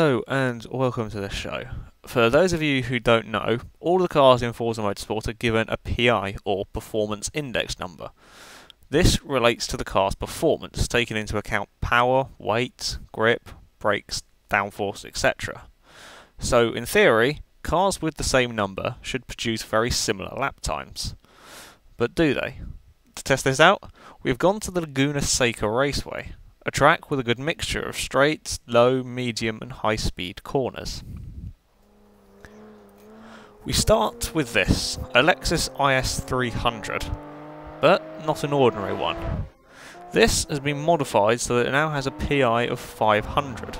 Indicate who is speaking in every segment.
Speaker 1: Hello and welcome to the show. For those of you who don't know, all the cars in Forza Motorsport are given a PI or Performance Index number. This relates to the car's performance, taking into account power, weight, grip, brakes, downforce, etc. So in theory, cars with the same number should produce very similar lap times. But do they? To test this out, we've gone to the Laguna Seca Raceway, a track with a good mixture of straight, low, medium and high speed corners. We start with this, a Lexus IS 300, but not an ordinary one. This has been modified so that it now has a PI of 500,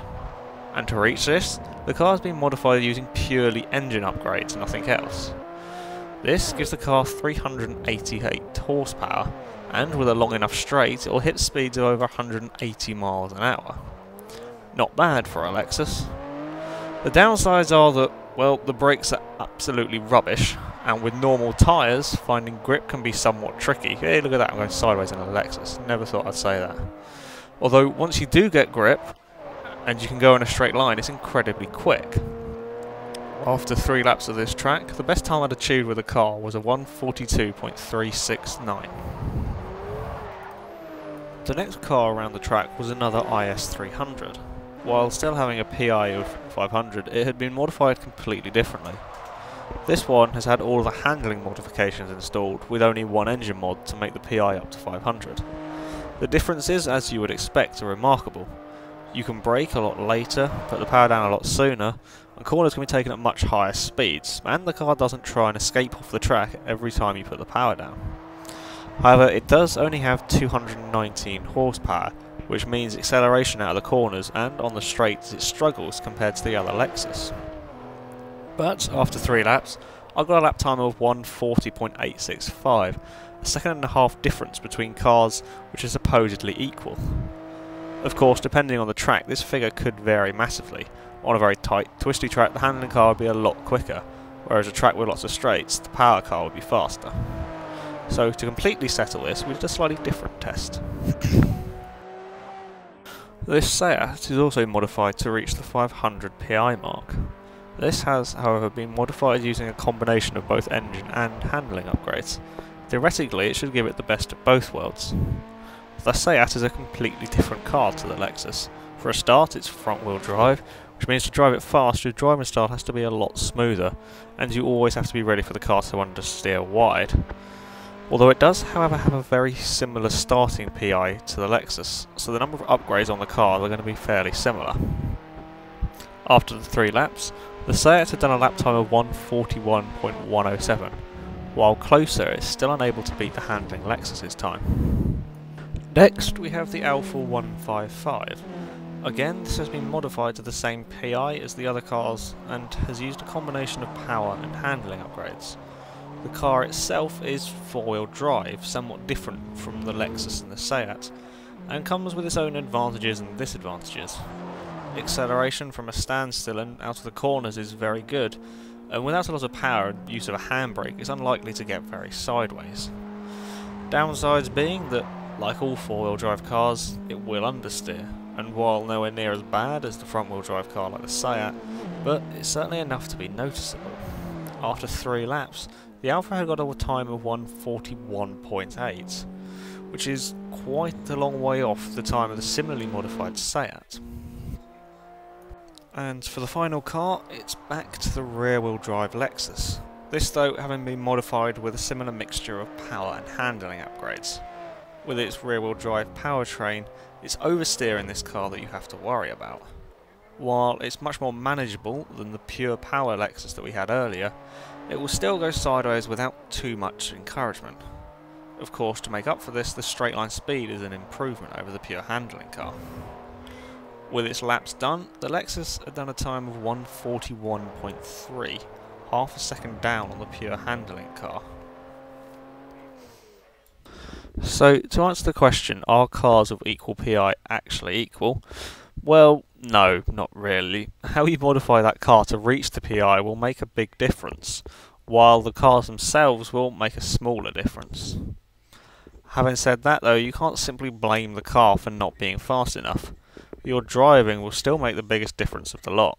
Speaker 1: and to reach this, the car has been modified using purely engine upgrades, nothing else. This gives the car 388 horsepower, and with a long enough straight it will hit speeds of over 180 miles an hour. Not bad for a Lexus. The downsides are that, well, the brakes are absolutely rubbish, and with normal tyres, finding grip can be somewhat tricky. Hey, look at that, I'm going sideways in a Lexus. Never thought I'd say that. Although, once you do get grip, and you can go in a straight line, it's incredibly quick. After 3 laps of this track, the best time I'd achieved with the car was a 1:42.369. The next car around the track was another IS 300. While still having a PI of 500, it had been modified completely differently. This one has had all of the handling modifications installed, with only one engine mod to make the PI up to 500. The differences, as you would expect, are remarkable. You can brake a lot later, put the power down a lot sooner, and corners can be taken at much higher speeds, and the car doesn't try and escape off the track every time you put the power down. However, it does only have 219 horsepower, which means acceleration out of the corners and on the straights it struggles compared to the other Lexus. But after 3 laps, I got a lap time of 1:40.865, a second and a half difference between cars which are supposedly equal. Of course, depending on the track, this figure could vary massively. On a very tight, twisty track, the handling car would be a lot quicker, whereas a track with lots of straights, the power car would be faster. So to completely settle this, we did a slightly different test. This Seat is also modified to reach the 500 PI mark. This has, however, been modified using a combination of both engine and handling upgrades. Theoretically, it should give it the best of both worlds. The Seat is a completely different car to the Lexus. For a start, it's front-wheel drive, which means to drive it fast, your driving style has to be a lot smoother, and you always have to be ready for the car to understeer wide. Although it does, however, have a very similar starting PI to the Lexus, so the number of upgrades on the car are going to be fairly similar. After the 3 laps, the Seat had done a lap time of 1:41.107, while closer it's still unable to beat the handling Lexus's time. Next we have the Alfa 155. Again, this has been modified to the same PI as the other cars and has used a combination of power and handling upgrades. The car itself is 4-wheel drive, somewhat different from the Lexus and the Seat, and comes with its own advantages and disadvantages. Acceleration from a standstill and out of the corners is very good, and without a lot of power and use of a handbrake, it's unlikely to get very sideways. Downsides being that, like all 4-wheel drive cars, it will understeer, and while nowhere near as bad as the front-wheel drive car like the Seat, but it's certainly enough to be noticeable. After 3 laps, the Alfa had got a time of 1:41.8, which is quite a long way off the time of the similarly modified Seat. And for the final car, it's back to the rear-wheel drive Lexus. This though having been modified with a similar mixture of power and handling upgrades. With its rear-wheel drive powertrain, it's oversteer in this car that you have to worry about. While it's much more manageable than the pure power Lexus that we had earlier, it will still go sideways without too much encouragement. Of course, to make up for this, the straight line speed is an improvement over the pure handling car. With its laps done, the Lexus had done a time of 1:41.3, half a second down on the pure handling car. So, to answer the question, are cars of equal PI actually equal? Well, no, not really. How you modify that car to reach the PI will make a big difference, while the cars themselves will make a smaller difference. Having said that though, you can't simply blame the car for not being fast enough. but your driving will still make the biggest difference of the lot.